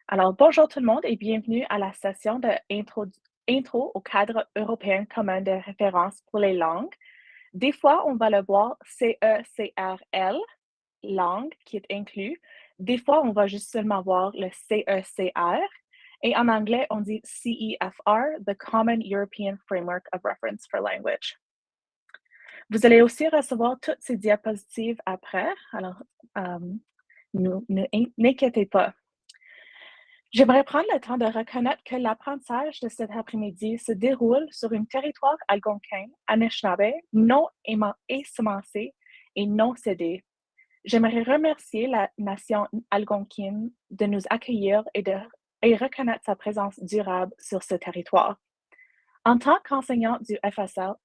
Alors, bonjour tout le monde et bienvenue à la session de intro au cadre européen commun de référence pour les langues. Des fois, on va le voir CECRL, langue qui est inclus. Des fois, on va juste seulement voir le CECR. Et en anglais, on dit CEFR, the Common European Framework of Reference for Language. Vous allez aussi recevoir toutes ces diapositives après, alors euh, n'inquiétez pas. J'aimerais prendre le temps de reconnaître que l'apprentissage de cet après-midi se déroule sur un territoire algonquin, Anishinaabe, non ésemencé et non cédé. J'aimerais remercier la nation algonquine de nous accueillir et reconnaître sa présence durable sur ce territoire. En tant qu'enseignant du FLS,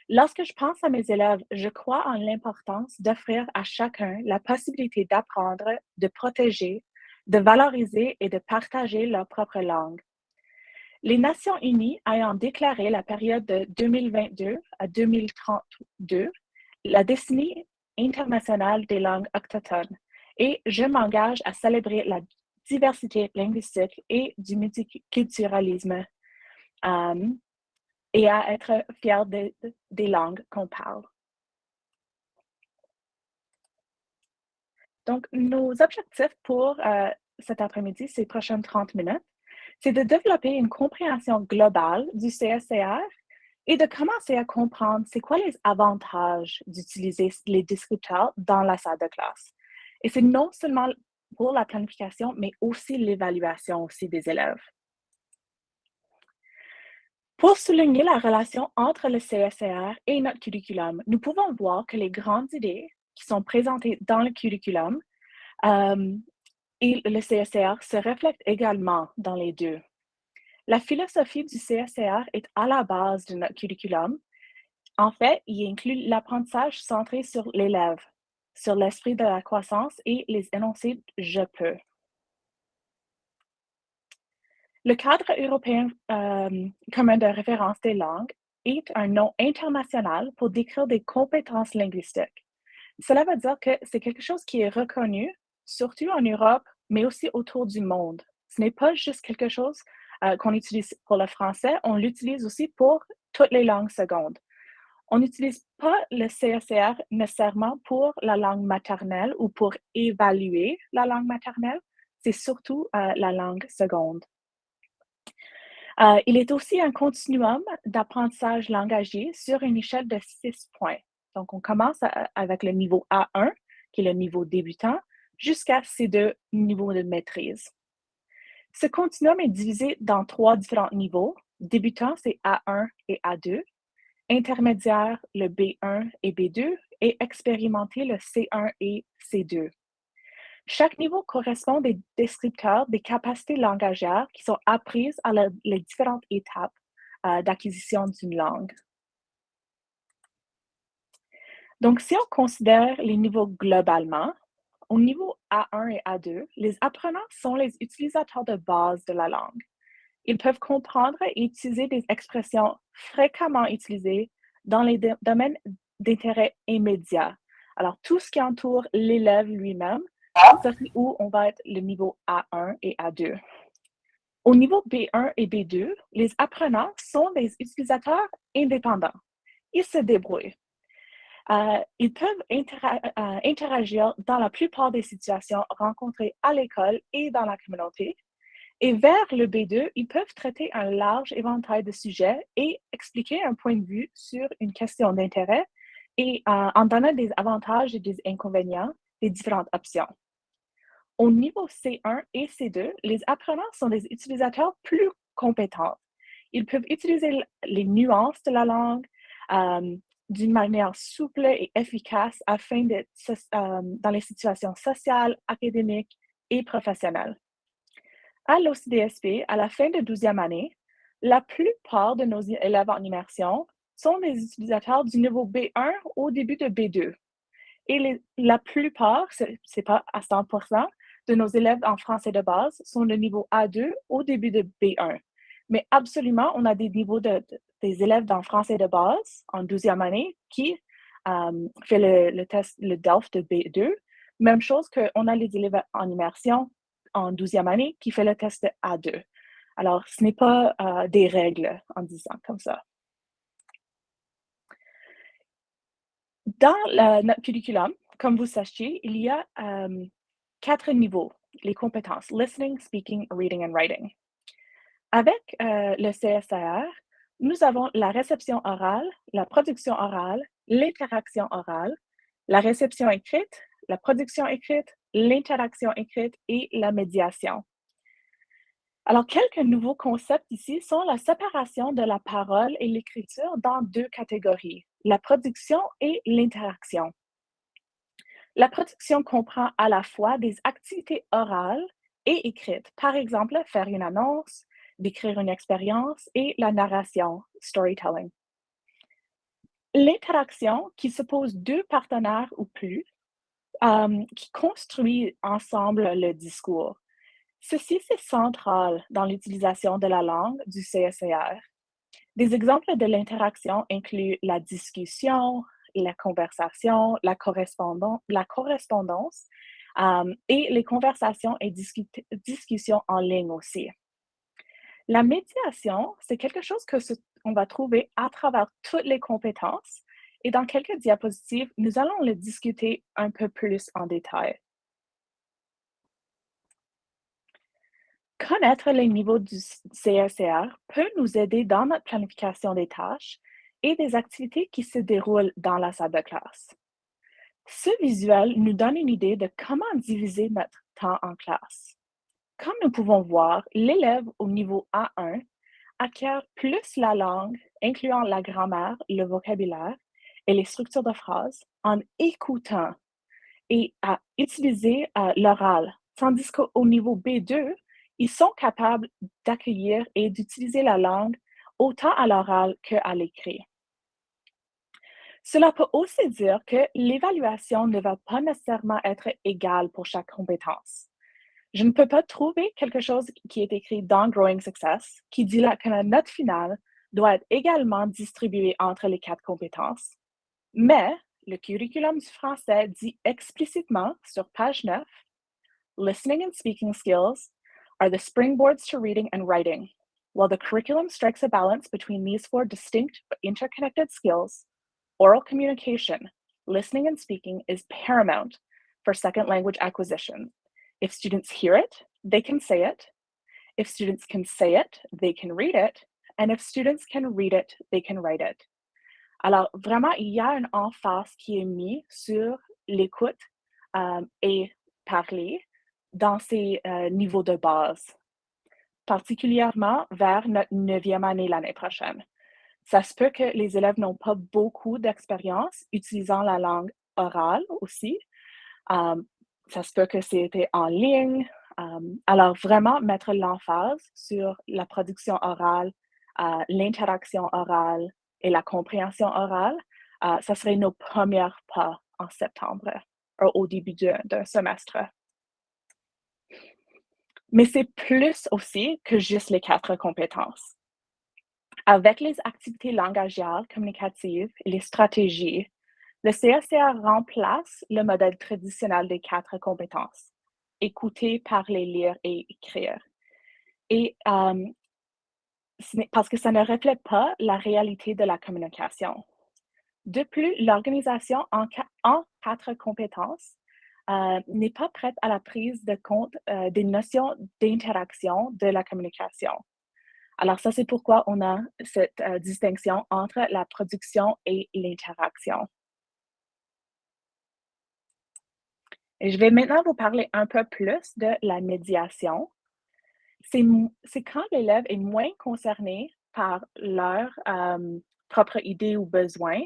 lorsque je pense à mes élèves, je crois en l'importance d'offrir à chacun la possibilité d'apprendre, de protéger, de valoriser et de partager leur propre langue. Les Nations unies ayant déclaré la période de 2022 à 2032 la décennie internationale des langues autochtones, et je m'engage à célébrer la diversité linguistique et du multiculturalisme et à être fier des langues qu'on parle. Donc, nos objectifs pour cet après-midi, ces prochaines 30 minutes, c'est de développer une compréhension globale du CSCR et de commencer à comprendre c'est quoi les avantages d'utiliser les descripteurs dans la salle de classe. Et c'est non seulement pour la planification, mais aussi l'évaluation aussi des élèves. Pour souligner la relation entre le CSCR et notre curriculum, nous pouvons voir que les grandes idées qui sont présentées dans le curriculum et le CSCR se reflètent également dans les deux. La philosophie du CSCR est à la base de notre curriculum. En fait, il inclut l'apprentissage centré sur l'élève, sur l'esprit de la croissance et les énoncés je peux. Le cadre européen commun de référence des langues est un nom international pour décrire des compétences linguistiques. Cela veut dire que c'est quelque chose qui est reconnu, surtout en Europe, mais aussi autour du monde. Ce n'est pas juste quelque chose qu'on utilise pour le français, on l'utilise aussi pour toutes les langues secondes. On n'utilise pas le CSCR nécessairement pour la langue maternelle ou pour évaluer la langue maternelle, c'est surtout la langue seconde. Il est aussi un continuum d'apprentissage langagier sur une échelle de 6 points. Donc, on commence avec le niveau A1, qui est le niveau débutant, jusqu'à C2, niveau de maîtrise. Ce continuum est divisé dans 3 différents niveaux. Débutant, c'est A1 et A2. Intermédiaire, le B1 et B2. Et expérimenté, le C1 et C2. Chaque niveau correspond à des descripteurs des capacités langagières qui sont apprises à les différentes étapes d'acquisition d'une langue. Donc, si on considère les niveaux globalement, au niveau A1 et A2, les apprenants sont les utilisateurs de base de la langue. Ils peuvent comprendre et utiliser des expressions fréquemment utilisées dans les domaines d'intérêt immédiat. Alors, tout ce qui entoure l'élève lui-même, ça c'est où on va être le niveau A1 et A2. Au niveau B1 et B2, les apprenants sont des utilisateurs indépendants. Ils se débrouillent. Ils peuvent interagir dans la plupart des situations rencontrées à l'école et dans la communauté. Et vers le B2, ils peuvent traiter un large éventail de sujets et expliquer un point de vue sur une question d'intérêt et en donnant des avantages et des inconvénients des différentes options. Au niveau C1 et C2, les apprenants sont des utilisateurs plus compétents. Ils peuvent utiliser les nuances de la langue d'une manière souple et efficace afin d'être dans les situations sociales, académiques et professionnelles. À l'OCDSP, à la fin de 12e année, la plupart de nos élèves en immersion sont des utilisateurs du niveau B1 au début de B2. Et la plupart, ce n'est pas à 100%, de nos élèves en français de base sont de niveau A2 au début de B1. Mais absolument, on a des niveaux des élèves en français de base en 12e année qui fait le test, le DELF de B2. Même chose qu'on a les élèves en immersion en 12e année qui fait le test de A2. Alors, ce n'est pas des règles en disant comme ça. Dans notre curriculum, comme vous sachiez, il y a 4 niveaux, les compétences, listening, speaking, reading and writing. Avec le CSR, nous avons la réception orale, la production orale, l'interaction orale, la réception écrite, la production écrite, l'interaction écrite et la médiation. Alors, quelques nouveaux concepts ici sont la séparation de la parole et l'écriture dans 2 catégories, la production et l'interaction. La production comprend à la fois des activités orales et écrites, par exemple, faire une annonce, décrire une expérience et la narration, storytelling. L'interaction qui suppose 2 partenaires ou plus, qui construisent ensemble le discours. Ceci, c'est central dans l'utilisation de la langue du CSR. Des exemples de l'interaction incluent la discussion, la conversation, la correspondance et les conversations et discussions en ligne aussi. La médiation, c'est quelque chose qu'on va trouver à travers toutes les compétences et dans quelques diapositives, nous allons le discuter un peu plus en détail. Connaître les niveaux du CSR peut nous aider dans notre planification des tâches et des activités qui se déroulent dans la salle de classe. Ce visuel nous donne une idée de comment diviser notre temps en classe. Comme nous pouvons voir, l'élève au niveau A1 acquiert plus la langue, incluant la grammaire, le vocabulaire et les structures de phrases, en écoutant et à utiliser l'oral, tandis qu'au niveau B2, ils sont capables d'accueillir et d'utiliser la langue autant à l'oral qu'à l'écrit. Cela peut aussi dire que l'évaluation ne va pas nécessairement être égale pour chaque compétence. Je ne peux pas trouver quelque chose qui est écrit dans Growing Success qui dit là que la note finale doit être également distribuée entre les 4 compétences. Mais le curriculum du français dit explicitement sur page 9, listening and speaking skills are the springboards to reading and writing. While the curriculum strikes a balance between these 4 distinct but interconnected skills, oral communication, listening and speaking is paramount for second language acquisition. If students hear it, they can say it. If students can say it, they can read it. And if students can read it, they can write it. Alors, vraiment, il y a une emphase qui est mise sur l'écoute et parler dans ces niveaux de base, particulièrement vers notre 9e année l'année prochaine. Ça se peut que les élèves n'ont pas beaucoup d'expérience utilisant la langue orale aussi. Ça se peut que c'était en ligne. Alors, vraiment mettre l'emphase sur la production orale, l'interaction orale et la compréhension orale, ça serait nos premiers pas en septembre, au début d'un semestre. Mais c'est plus aussi que juste les 4 compétences. Avec les activités langagières, communicatives et les stratégies, le CSR remplace le modèle traditionnel des 4 compétences: écouter, parler, lire et écrire. Et parce que ça ne reflète pas la réalité de la communication. De plus, l'organisation en 4 compétences n'est pas prête à la prise de compte des notions d'interaction de la communication. Alors ça, c'est pourquoi on a cette distinction entre la production et l'interaction. Et je vais maintenant vous parler un peu plus de la médiation. C'est quand l'élève est moins concerné par leur propre idée ou besoin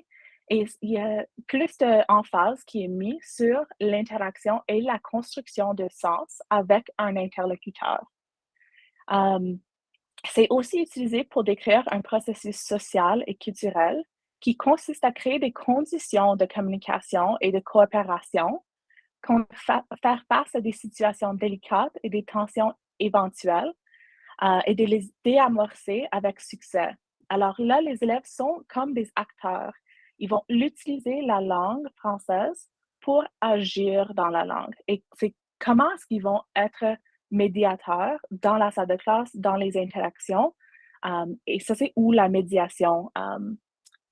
et il y a plus d'emphase qui est mise sur l'interaction et la construction de sens avec un interlocuteur. C'est aussi utilisé pour décrire un processus social et culturel qui consiste à créer des conditions de communication et de coopération, faire face à des situations délicates et des tensions éventuelles, et de les déamorcer avec succès. Alors là, les élèves sont comme des acteurs. Ils vont utiliser la langue française pour agir dans la langue. Et c'est comment est-ce qu'ils vont être médiateur dans la salle de classe, dans les interactions. Et ça, c'est où la médiation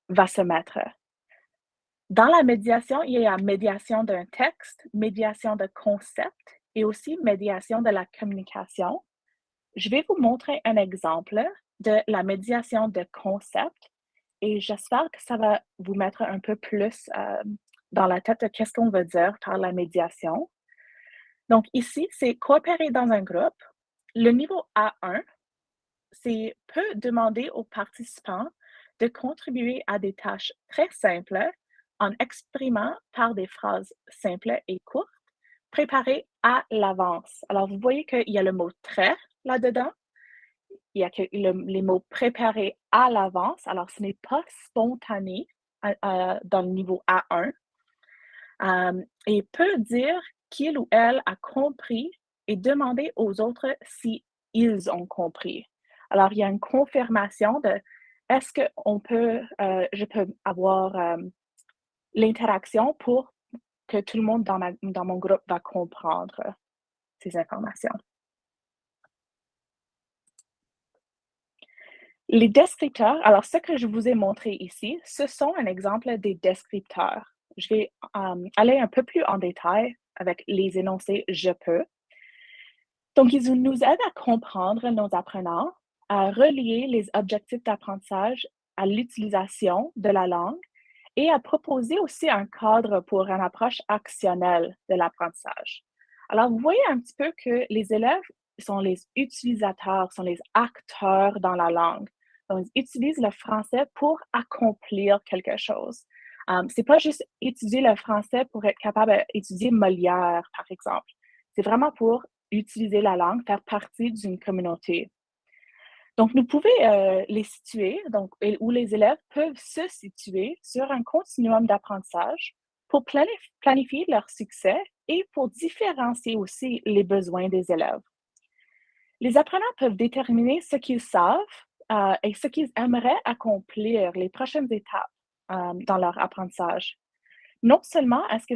va se mettre. Dans la médiation, il y a médiation d'un texte, médiation de concept et aussi médiation de la communication. Je vais vous montrer un exemple de la médiation de concept et j'espère que ça va vous mettre un peu plus dans la tête de qu'est-ce qu'on veut dire par la médiation. Donc ici, c'est coopérer dans un groupe. Le niveau A1, c'est peut demander aux participants de contribuer à des tâches très simples en exprimant par des phrases simples et courtes, préparées à l'avance. Alors, vous voyez qu'il y a le mot très là-dedans. Il y a que les mots préparés à l'avance. Alors, ce n'est pas spontané dans le niveau A1. Et peut dire qu'il ou elle a compris et demander aux autres si ils ont compris. Alors, il y a une confirmation de est-ce que je peux avoir l'interaction pour que tout le monde dans mon groupe va comprendre ces informations. Les descripteurs, alors ce que je vous ai montré ici, ce sont un exemple des descripteurs. Je vais aller un peu plus en détail avec les énoncés je peux. Donc, ils nous aident à comprendre nos apprenants, à relier les objectifs d'apprentissage à l'utilisation de la langue et à proposer aussi un cadre pour une approche actionnelle de l'apprentissage. Alors, vous voyez un petit peu que les élèves sont les utilisateurs, sont les acteurs dans la langue. Donc, ils utilisent le français pour accomplir quelque chose. C'est pas juste étudier le français pour être capable d'étudier Molière, par exemple. C'est vraiment pour utiliser la langue, faire partie d'une communauté. Donc, nous pouvons les situer, donc, où les élèves peuvent se situer sur un continuum d'apprentissage pour planifier leur succès et pour différencier aussi les besoins des élèves. Les apprenants peuvent déterminer ce qu'ils savent et ce qu'ils aimeraient accomplir, les prochaines étapes dans leur apprentissage. Non seulement est-ce que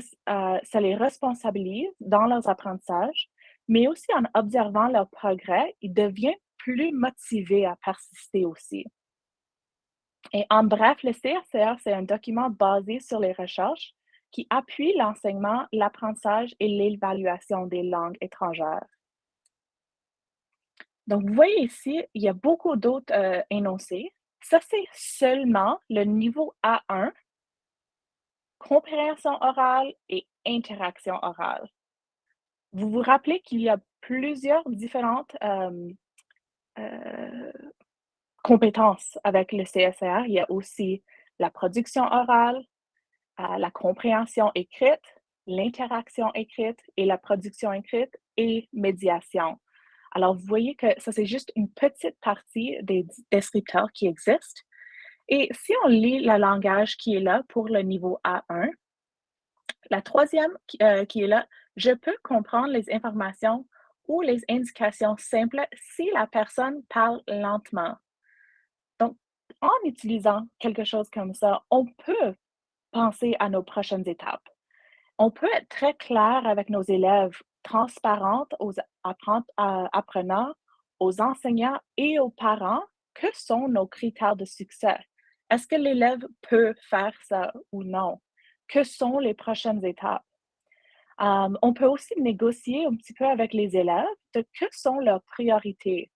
ça les responsabilise dans leurs apprentissages, mais aussi en observant leur progrès, ils deviennent plus motivés à persister aussi. Et en bref, le CRCR, c'est un document basé sur les recherches qui appuie l'enseignement, l'apprentissage et l'évaluation des langues étrangères. Donc, vous voyez ici, il y a beaucoup d'autres énoncés. Ça, c'est seulement le niveau A1, compréhension orale et interaction orale. Vous vous rappelez qu'il y a plusieurs différentes euh, compétences avec le CSR. Il y a aussi la production orale, la compréhension écrite, l'interaction écrite et la production écrite et médiation. Alors, vous voyez que ça, c'est juste une petite partie des descripteurs qui existent. Et si on lit le langage qui est là pour le niveau A1, la troisième qui est là, je peux comprendre les informations ou les indications simples si la personne parle lentement. Donc, en utilisant quelque chose comme ça, on peut penser à nos prochaines étapes. On peut être très clair avec nos élèves, transparente aux apprenants, aux enseignants et aux parents, que sont nos critères de succès? Est-ce que l'élève peut faire ça ou non? Que sont les prochaines étapes? On peut aussi négocier un petit peu avec les élèves de que sont leurs priorités.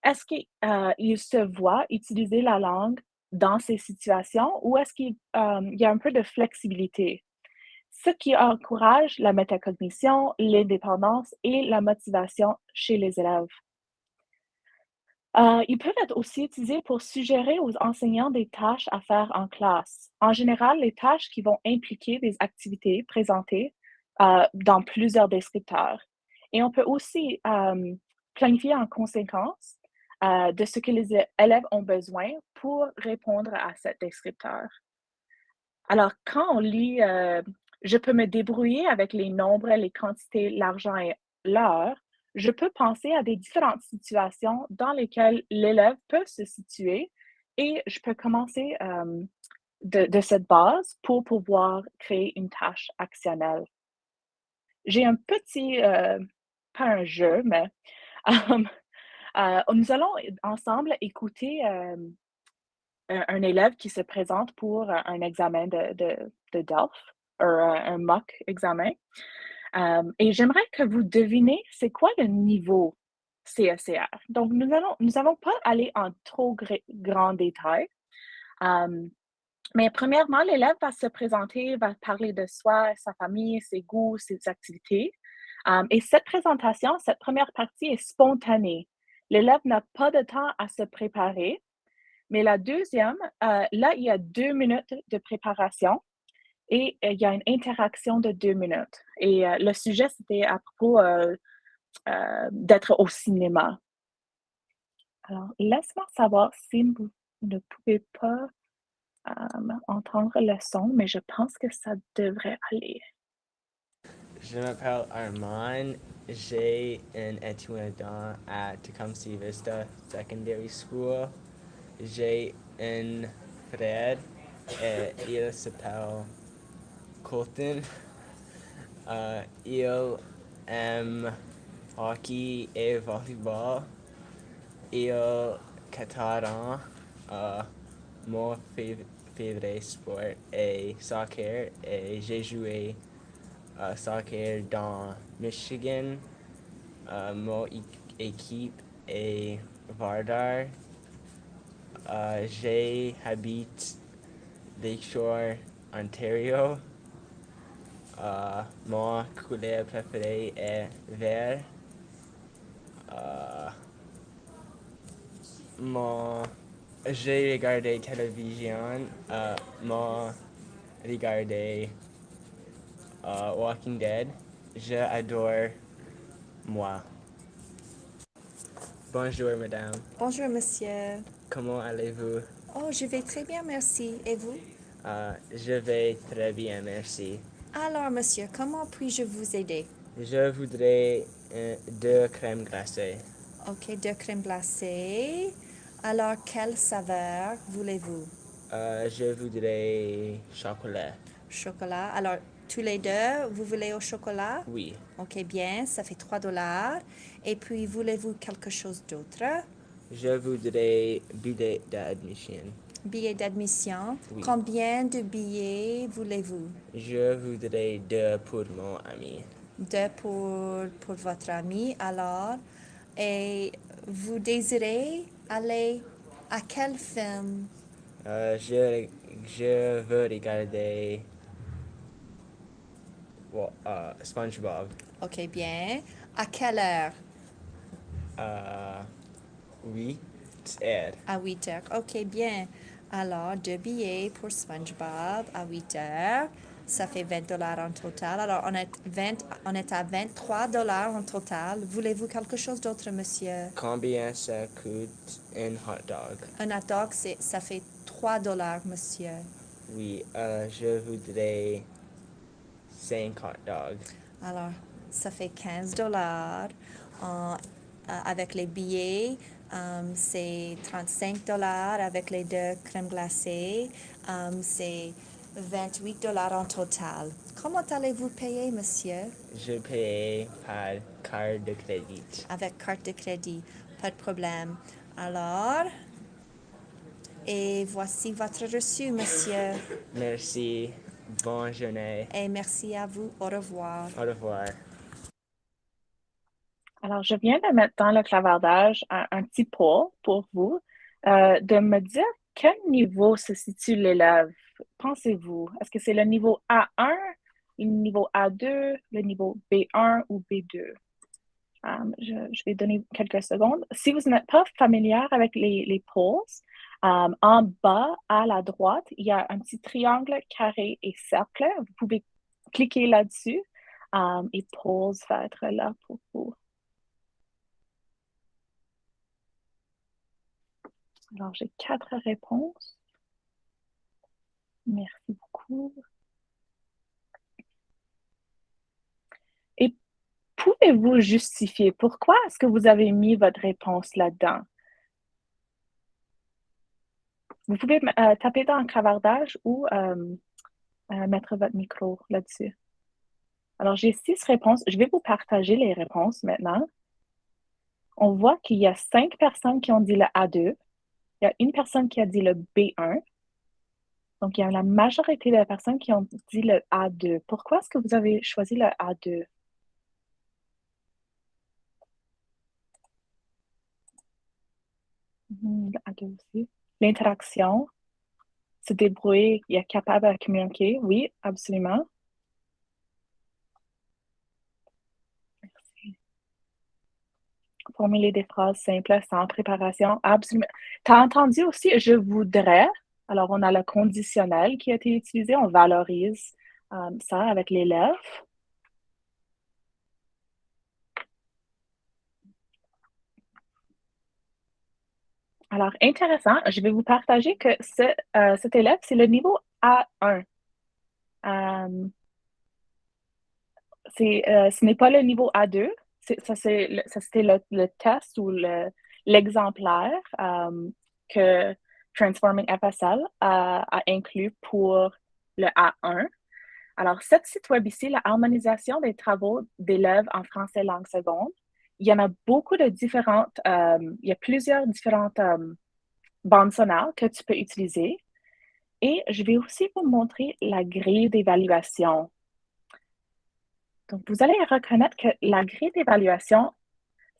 Est-ce qu'ils se voient utiliser la langue dans ces situations ou est-ce qu'il y a un peu de flexibilité? Ce qui encourage la métacognition, l'indépendance et la motivation chez les élèves. Ils peuvent être aussi utilisés pour suggérer aux enseignants des tâches à faire en classe. En général, les tâches qui vont impliquer des activités présentées dans plusieurs descripteurs. Et on peut aussi planifier en conséquence de ce que les élèves ont besoin pour répondre à ce descripteur. Alors, quand on lit je peux me débrouiller avec les nombres, les quantités, l'argent et l'heure, je peux penser à des différentes situations dans lesquelles l'élève peut se situer et je peux commencer de cette base pour pouvoir créer une tâche actionnelle. J'ai un petit pas un jeu, mais euh, nous allons ensemble écouter un élève qui se présente pour un examen de DELF, un mock examen. Et j'aimerais que vous devinez c'est quoi le niveau CECR. Donc, nous allons pas aller en trop grand détail. Euh, mais premièrement, l'élève va se présenter, va parler de soi, sa famille, ses goûts, ses activités. Et cette présentation, cette première partie est spontanée. L'élève n'a pas de temps à se préparer. Mais la deuxième, là, il y a 2 minutes de préparation et il y a une interaction de 2 minutes. Et le sujet, c'était à propos d'être au cinéma. Alors, laisse-moi savoir si vous ne pouvez pas entendre le son, mais je pense que ça devrait aller. Je m'appelle Armand. J'ai un étudiant à Tecumseh Vista Secondary School. J'ai un frère et il s'appelle Colton. Il aime hockey et volleyball. Il a 14 ans. Euh, mon favorite sport est soccer et j'ai joué soccer dans Michigan. Mon équipe est Vardar. J'habite Lakeshore, Ontario. Mon couleur préférée est vert. Euh, mon, j'ai regardé télévision. Moi, regardé Walking Dead. J'adore moi. Bonjour, madame. Bonjour, monsieur. Comment allez-vous? Oh, je vais très bien, merci. Et vous? Je vais très bien, merci. Alors, monsieur, comment puis-je vous aider? Je voudrais deux crèmes glacées. Ok, deux crèmes glacées. Alors, quelle saveur voulez-vous? Je voudrais chocolat. Chocolat. Alors, tous les deux, vous voulez au chocolat? Oui. Ok, bien, ça fait $3. Et puis, voulez-vous quelque chose d'autre? Je voudrais billet d'admission. Billet d'admission. Oui. Combien de billets voulez-vous? Je voudrais deux pour mon ami. Deux pour votre ami, alors. Et vous désirez aller à quel film? Je veux regarder SpongeBob. Ok, bien. À quelle heure? 8 heures. À 8 heures. Ok, bien. Alors, deux billets pour SpongeBob à 8 heures. Ça fait $20 en total. Alors, on est à $23 en total. Voulez-vous quelque chose d'autre, monsieur? Combien ça coûte un hot dog? Un hot dog, ça fait $3, monsieur. Oui, je voudrais 5 hot dogs. Alors, ça fait $15 avec les billets. C'est $35 avec les deux crèmes glacées. C'est $28 en total. Comment allez-vous payer, monsieur? Je paye par carte de crédit. Avec carte de crédit. Pas de problème. Alors, et voici votre reçu, monsieur. Merci. Bonne journée. Et merci à vous. Au revoir. Au revoir. Alors, je viens de mettre dans le clavardage un petit poll pour vous, de me dire quel niveau se situe l'élève. Pensez-vous? Est-ce que c'est le niveau A1, le niveau A2, le niveau B1 ou B2? Je vais donner quelques secondes. Si vous n'êtes pas familière avec les polls, en bas à la droite, il y a un petit triangle, carré et cercle. Vous pouvez cliquer là-dessus et polls va être là pour vous. Alors, j'ai 4 réponses. Merci beaucoup. Et pouvez-vous justifier pourquoi est-ce que vous avez mis votre réponse là-dedans? Vous pouvez taper dans le clavardage ou mettre votre micro là-dessus. Alors, j'ai 6 réponses. Je vais vous partager les réponses maintenant. On voit qu'il y a 5 personnes qui ont dit le A2. Il y a une personne qui a dit le B1. Donc, il y a la majorité des personnes qui ont dit le A2. Pourquoi est-ce que vous avez choisi le A2? Le A2 aussi. L'interaction, se débrouiller, il est capable de communiquer. Oui, absolument. Merci. Formuler des phrases simples sans préparation. Absolument. Tu as entendu aussi, je voudrais. Alors, on a le conditionnel qui a été utilisé. On valorise ça avec l'élève. Alors, intéressant. Je vais vous partager que cet élève, c'est le niveau A1. Ce n'est pas le niveau A2. Ça, c'était le test ou l'exemplaire que Transforming FSL a inclus pour le A1. Alors, ce site web ici, la harmonisation des travaux d'élèves en français langue seconde, il y en a beaucoup de différentes, il y a plusieurs différentes bandes sonores que tu peux utiliser. Et je vais aussi vous montrer la grille d'évaluation. Donc, vous allez reconnaître que la grille d'évaluation,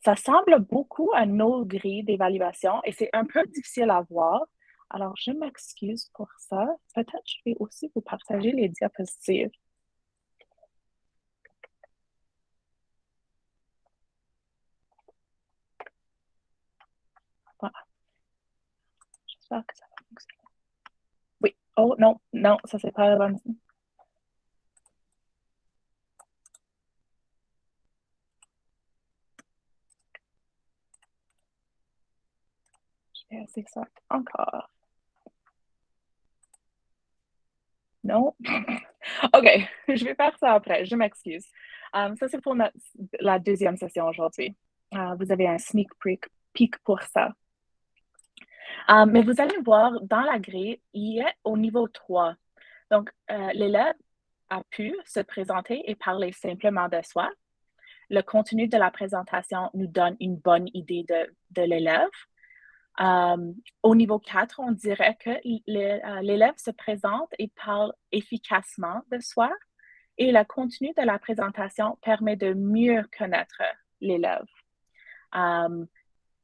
ça semble beaucoup à nos grilles d'évaluation et c'est un peu difficile à voir. Alors, je m'excuse pour ça. Peut-être je vais aussi vous partager les diapositives. Voilà. J'espère que ça va fonctionner. Oui. Oh, non, non, ça, c'est pas la bonne. Je vais essayer ça encore. Non. OK, je vais faire ça après. Je m'excuse. Ça, c'est pour la deuxième session aujourd'hui. Vous avez un sneak peek pour ça. Mais vous allez voir, dans la grille, il est au niveau 3. Donc, l'élève a pu se présenter et parler simplement de soi. Le contenu de la présentation nous donne une bonne idée de l'élève. Au niveau 4, on dirait que l'élève se présente et parle efficacement de soi et le contenu de la présentation permet de mieux connaître l'élève.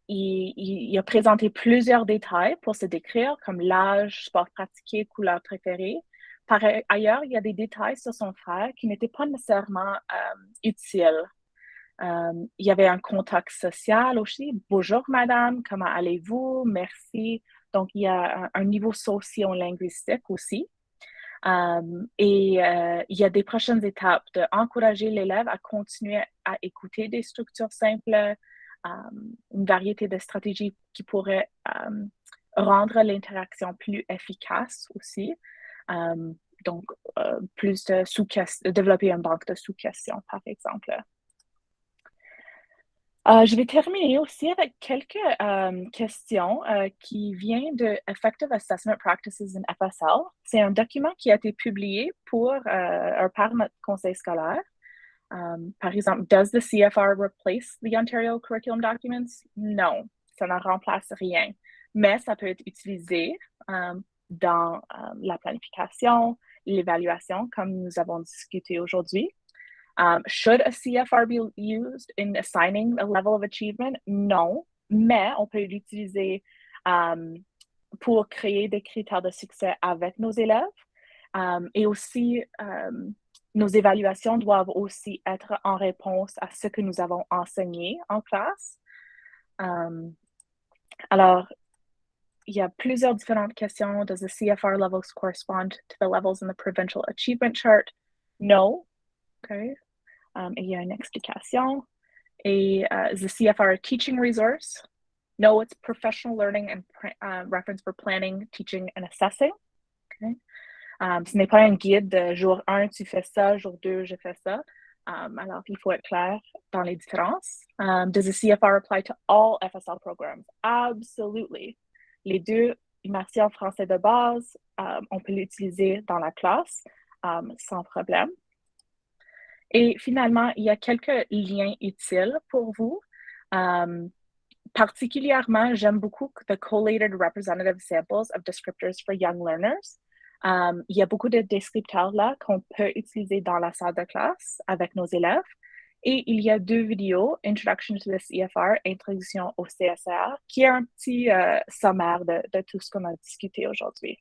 Il a présenté plusieurs détails pour se décrire, comme l'âge, sport pratiqué, couleur préférée. Par ailleurs, il y a des détails sur son frère qui n'étaient pas nécessairement utiles. Il y avait un contact social aussi. Bonjour madame, comment allez-vous? Merci. Donc, il y a un niveau socio-linguistique aussi. Il y a des prochaines étapes d'encourager l'élève à continuer à écouter des structures simples, une variété de stratégies qui pourraient rendre l'interaction plus efficace aussi. Donc, plus de développer une banque de sous-questions, par exemple. Je vais terminer aussi avec quelques questions qui viennent de Effective Assessment Practices in FSL. C'est un document qui a été publié par notre conseil scolaire. Par exemple, does the CFR replace the Ontario Curriculum Documents? Non, ça ne remplace rien, mais ça peut être utilisé dans la planification, l'évaluation, comme nous avons discuté aujourd'hui. Should a CFR be used in assigning a level of achievement? Non, mais on peut l'utiliser pour créer des critères de succès avec nos élèves. Et aussi, nos évaluations doivent aussi être en réponse à ce que nous avons enseigné en classe. Alors, il y a plusieurs différentes questions. Does the CFR levels correspond to the levels in the provincial achievement chart? No. Okay. Et il y a une explication. Et is the CFR a teaching resource? No, it's professional learning and reference for planning, teaching, and assessing. Okay. Ce n'est pas un guide de jour 1, tu fais ça, jour 2, je fais ça. Alors, il faut être clair dans les différences. Does the CFR apply to all FSL programs? Absolutely. Les deux, immersion français de base, on peut l'utiliser dans la classe sans problème. Et finalement, il y a quelques liens utiles pour vous. Um, Particulièrement, j'aime beaucoup the collated representative samples of descriptors for young learners. Il y a beaucoup de descripteurs là qu'on peut utiliser dans la salle de classe avec nos élèves. Et il y a 2 vidéos, Introduction to the CFR, Introduction au CSR, qui est un petit sommaire de tout ce qu'on a discuté aujourd'hui.